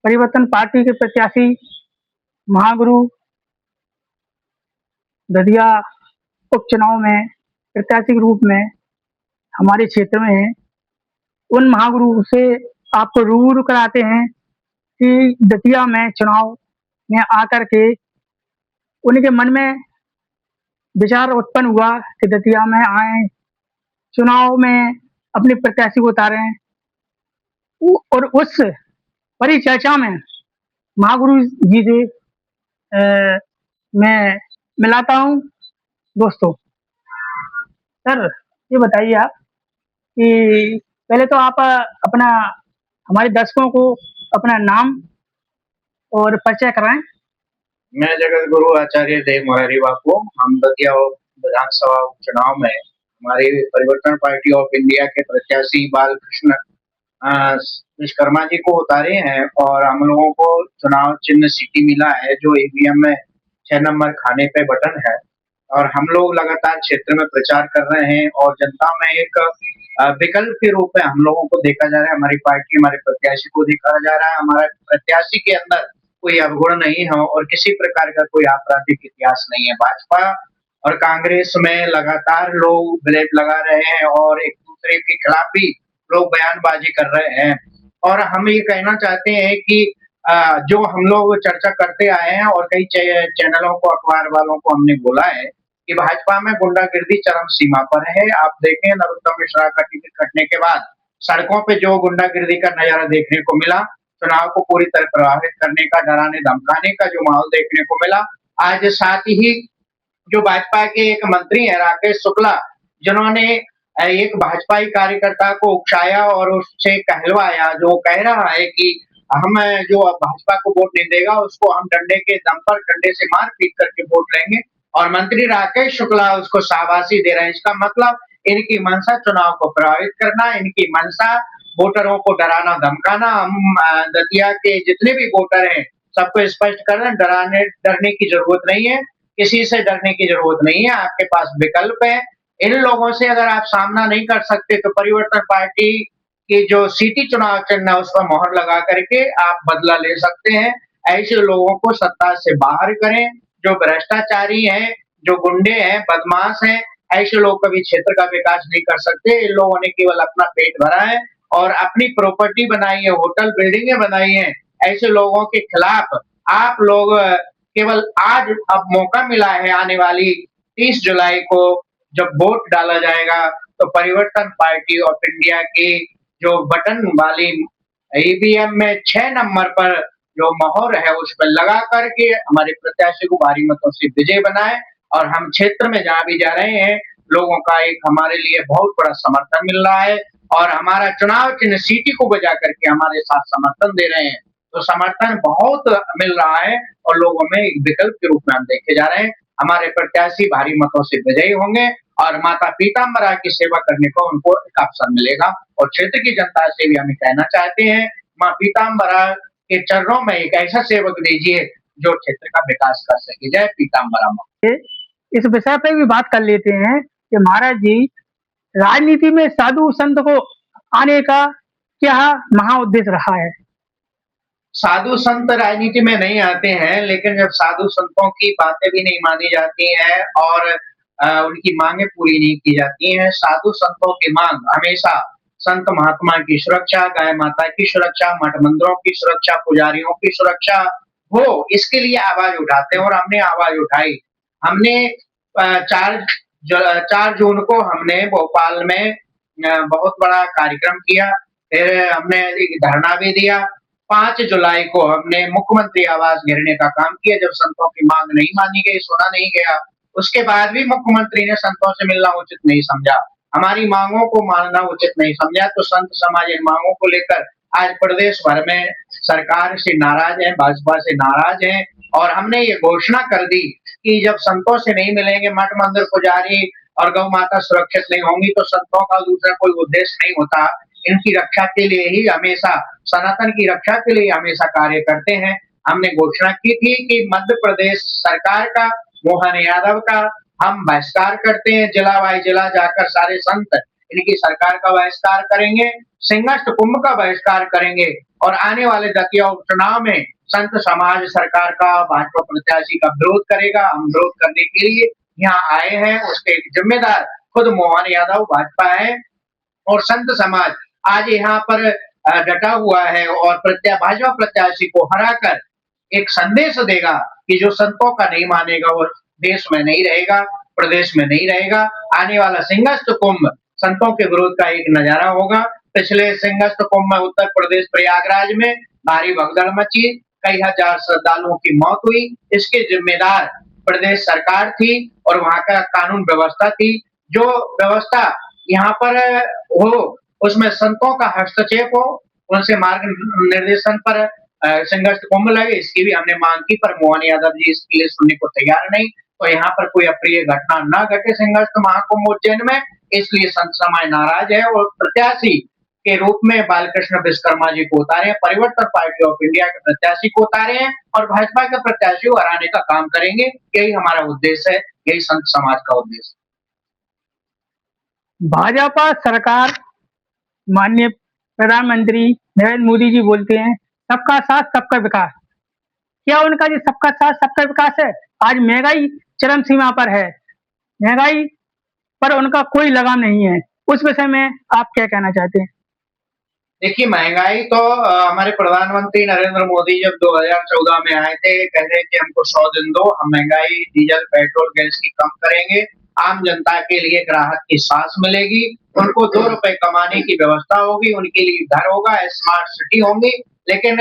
परिवर्तन पार्टी के प्रत्याशी महागुरु ददिया उपचुनाव में प्रत्याशी के रूप में हमारे क्षेत्र में हैं। उन महागुरु से आपको रूबरू कराते हैं कि दतिया में चुनाव में आकर के उनके मन में विचार उत्पन्न हुआ कि दतिया में आए, चुनाव में अपने प्रत्याशी को उतारें। और उस परिचर्चा में महागुरु जी से मैं मिलाता हूँ। दोस्तों, सर ये बताइए आप कि पहले तो आप अपना हमारे दर्शकों को अपना नाम और परिचय कराएं। मैं जगत गुरु आचार्य देव मुरारी बापू। हम दतिया विधानसभा उपचुनाव में हमारी परिवर्तन पार्टी ऑफ इंडिया के प्रत्याशी बालकृष्ण विश्वकर्मा जी को उतारे हैं और हम लोगों को चुनाव चिन्ह सिटी मिला है जो ईवीएम में 6 नंबर खाने पे बटन है। और हम लोग लगातार क्षेत्र में प्रचार कर रहे हैं और जनता में एक विकल्प के रूप में हम लोगों को देखा जा रहा है। हमारी पार्टी हमारे प्रत्याशी को देखा जा रहा है। हमारे प्रत्याशी के अंदर कोई अवगुण नहीं है और किसी प्रकार का कोई आपराधिक इतिहास नहीं है। भाजपा और कांग्रेस में लगातार लोग ब्लेड लगा रहे हैं और एक दूसरे के खिलाफ भी लोग बयानबाजी कर रहे हैं। और हम ये कहना चाहते हैं कि जो हम लोग चर्चा करते आए हैं और कई चैनलों को, अखबार वालों को हमने बोला है कि भाजपा में गुंडागिर्दी चरम सीमा पर है। आप देखें, नरोत्तम मिश्रा का टिकट कटने के बाद सड़कों पे जो गुंडागिर्दी का नजारा देखने को मिला, चुनाव को पूरी तरह प्रभावित करने का, डराने धमकाने का जो माहौल देखने को मिला। आज साथ ही जो भाजपा के एक मंत्री हैं राकेश शुक्ला, जिन्होंने एक भाजपाई कार्यकर्ता को उकसाया और उससे कहलवाया, जो कह रहा है कि हम जो भाजपा को वोट नहीं देगा उसको हम डंडे के दम पर डंडे से मार पीट करके वोट लेंगे। और मंत्री राकेश शुक्ला उसको शाबाशी दे रहे हैं। इसका मतलब इनकी मंशा चुनाव को प्रभावित करना, इनकी मंशा वोटरों को डराना धमकाना। हम दतिया के जितने भी वोटर हैं सबको स्पष्ट कर रहे हैं, डरने की जरूरत नहीं है, किसी से डरने की जरूरत नहीं है। आपके पास विकल्प है। इन लोगों से अगर आप सामना नहीं कर सकते तो परिवर्तन पार्टी की जो सिटी चुनाव चिन्ह है उस पर मोहर लगा करके आप बदला ले सकते हैं। ऐसे लोगों को सत्ता से बाहर करें, जो भ्रष्टाचारी हैं, जो गुंडे हैं, बदमाश हैं। ऐसे लोग कभी क्षेत्र का विकास नहीं कर सकते। इन लोगों ने केवल अपना पेट भरा है और अपनी प्रॉपर्टी बनाई है, होटल बिल्डिंगें बनाई हैं। ऐसे लोगों के खिलाफ आप लोग केवल आज अब मौका मिला है, आने वाली 30 जुलाई को जब वोट डाला जाएगा तो परिवर्तन पार्टी ऑफ इंडिया की जो बटन वाली ईवीएम में 6 नंबर पर जो मोहर है उस पर लगा करके हमारे प्रत्याशी को भारी मतों से विजय बनाए। और हम क्षेत्र में जहां भी जा रहे हैं लोगों का एक हमारे लिए बहुत बड़ा समर्थन मिल रहा है और हमारा चुनाव चिन्ह सीटी को बजा करके हमारे साथ समर्थन दे रहे हैं। तो समर्थन बहुत मिल रहा है और लोगों में एक विकल्प के रूप में हम देखे जा रहे हैं। हमारे प्रत्याशी भारी मतों से विजयी होंगे और माता पीताम्बरा की सेवा करने को उनको एक अवसर मिलेगा। और क्षेत्र की जनता से भी हम कहना चाहते हैं, माँ पीताम्बरा के चरणों में एक ऐसा सेवक दीजिए जो क्षेत्र का विकास कर सके। जय पीताम्बरा माँ। इस विषय पे भी बात कर लेते हैं कि महाराज जी, राजनीति में साधु संत को आने का क्या महा उद्देश्य रहा है? साधु संत राजनीति में नहीं आते हैं, लेकिन जब साधु संतों की बातें भी नहीं मानी जाती हैं और उनकी मांगे पूरी नहीं की जाती हैं। साधु संतों की मांग हमेशा संत महात्मा की सुरक्षा, गाय माता की सुरक्षा, मठ मंदिरों की सुरक्षा, पुजारियों की सुरक्षा हो, इसके लिए आवाज उठाते हैं और हमने आवाज उठाई। हमने 4 जून को हमने भोपाल में बहुत बड़ा कार्यक्रम किया, फिर हमने एक धरना भी दिया। 5 जुलाई को हमने मुख्यमंत्री आवास घेरने का काम किया जब संतों की मांग नहीं मानी गई, सुना नहीं गया। उसके बाद भी मुख्यमंत्री ने संतों से मिलना उचित नहीं समझा, हमारी मांगों को मानना उचित नहीं समझा। तो संत समाज इन मांगों को लेकर आज प्रदेश भर में सरकार से नाराज है, भाजपा से नाराज है। और हमने ये घोषणा कर दी कि जब संतों से नहीं मिलेंगे, मठ मंदिर पुजारी और गौ माता सुरक्षित नहीं होंगी तो संतों का दूसरा कोई उद्देश्य नहीं होता। इनकी रक्षा के लिए ही हमेशा, सनातन की रक्षा के लिए हमेशा कार्य करते हैं। हमने घोषणा की थी कि मध्य प्रदेश सरकार का, मोहन यादव का हम बहिष्कार करते हैं। जिला वाई जिला जाकर सारे संत इनकी सरकार का बहिष्कार करेंगे, सिंहस्थ कुंभ का बहिष्कार करेंगे और आने वाले दतिया उपचुनाव में संत समाज सरकार का भाजपा प्रत्याशी का विरोध करेगा। हम विरोध करने के लिए यहाँ आए हैं, उसके जिम्मेदार खुद मोहन यादव भाजपा है और संत समाज आज यहाँ पर डटा हुआ है और भाजपा प्रत्याशी को हराकर एक संदेश देगा कि जो संतों का नहीं मानेगा वो देश में नहीं रहेगा, प्रदेश में नहीं रहेगा। आने वाला सिंहस्थ कुंभ संतों के विरोध का एक नजारा होगा। पिछले सिंहस्थ कुंभ में उत्तर प्रदेश प्रयागराज में भारी भगदड़ मची, कई हजार श्रद्धालुओं की मौत हुई। इसके जिम्मेदार प्रदेश सरकार थी और वहां का कानून व्यवस्था थी। जो व्यवस्था यहाँ पर हो उसमें संतों का हस्तक्षेप हो, उनसे मार्ग निर्देशन पर सिंहस्थ कुंभ लगे, इसकी भी हमने मांग की, पर मोहन यादव जी इसके लिए सुनने को तैयार नहीं। तो यहाँ पर कोई अप्रिय घटना न घटे सिंहस्थ महाकुंभ उज्जैन में, इसलिए संत समाज नाराज है और प्रत्याशी के रूप में बालकृष्ण विश्वकर्मा जी को उतारे हैं, परिवर्तन पार्टी ऑफ इंडिया के प्रत्याशी को उतारे हैं और भाजपा के प्रत्याशी को हराने का काम करेंगे। यही हमारा उद्देश्य है, यही संत समाज का उद्देश्य है। भाजपा सरकार, माननीय प्रधानमंत्री नरेंद्र मोदी जी बोलते हैं सबका साथ सबका विकास। क्या उनका जो सबका साथ सबका विकास है? आज महंगाई चरम सीमा पर है, महंगाई पर उनका कोई लगाम नहीं है। उस विषय में आप क्या कहना चाहते हैं? देखिए, महंगाई तो हमारे प्रधानमंत्री नरेंद्र मोदी जब 2014 में आए थे, कह रहे थे हमको 100 दिन दो, हम महंगाई डीजल पेट्रोल गैस की कम करेंगे, आम जनता के लिए एक राहत की सांस मिलेगी, उनको 2 रुपए कमाने की व्यवस्था होगी, उनके लिए घर होगा, स्मार्ट सिटी होंगी। लेकिन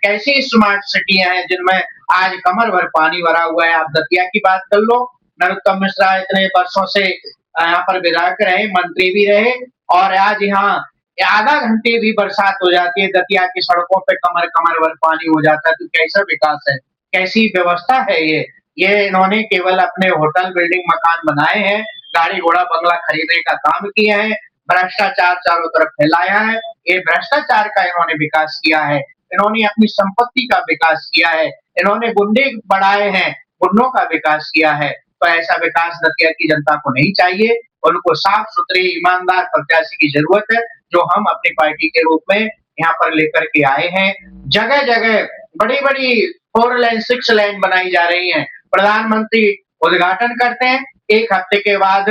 कैसी स्मार्ट सिटियां हैं जिनमें आज कमर भर पानी भरा हुआ है? आप दतिया की बात कर लो, नरोत्तम मिश्रा इतने वर्षों से यहाँ पर विधायक रहे, मंत्री भी रहे और आज यहाँ आधा घंटे भी बरसात हो जाती है, दतिया की सड़कों पे कमर कमर भर पानी हो जाता है। तो कैसा विकास है, कैसी व्यवस्था है ये इन्होंने केवल अपने होटल बिल्डिंग मकान बनाए हैं, गाड़ी घोड़ा बंगला खरीदने का काम किया है, भ्रष्टाचार चारों तरफ फैलाया है। ये भ्रष्टाचार का इन्होंने विकास किया है, इन्होंने अपनी संपत्ति का विकास किया है, इन्होंने गुंडे बढ़ाए हैं, गुंडों का विकास किया है। तो ऐसा विकास दतिया की जनता को नहीं चाहिए, उनको साफ सुथरे ईमानदार प्रत्याशी की जरूरत है, जो हम अपनी पार्टी के रूप में यहाँ पर लेकर के आए हैं। जगह जगह बड़ी बड़ी 4 लेन 6 लेन बनाई जा रही हैं। प्रधानमंत्री उद्घाटन करते हैं, 1 हफ्ते के बाद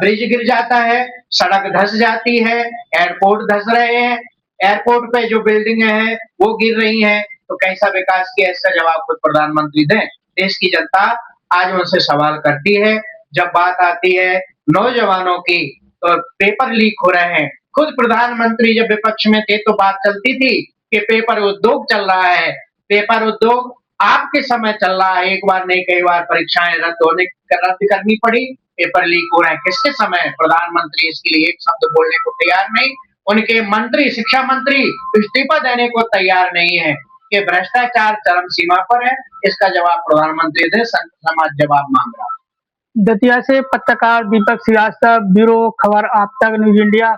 ब्रिज गिर जाता है, सड़क धंस जाती है, एयरपोर्ट धंस रहे हैं, एयरपोर्ट पे जो बिल्डिंगें हैं वो गिर रही हैं। तो कैसा विकास किया, इसका जवाब खुद प्रधानमंत्री दें। देश की जनता आज उनसे सवाल करती है। जब बात आती है नौजवानों की तो पेपर लीक हो रहे हैं। खुद प्रधानमंत्री जब विपक्ष में थे तो बात चलती थी कि पेपर उद्योग चल रहा है, पेपर उद्योग आपके समय चल रहा है, एक बार नहीं कई बार परीक्षाएं रद्द करनी पड़ी, पेपर लीक हो रहे हैं। किसके समय? प्रधानमंत्री इसके लिए एक शब्द बोलने को तैयार नहीं, उनके मंत्री शिक्षा मंत्री इस्तीफा देने को तैयार नहीं है कि भ्रष्टाचार चरम सीमा पर है। इसका जवाब प्रधानमंत्री दे, संत समाज जवाब मांग रहा है। दतिया से पत्रकार दीपक श्रीवास्तव, ब्यूरो खबर आप तक न्यूज इंडिया।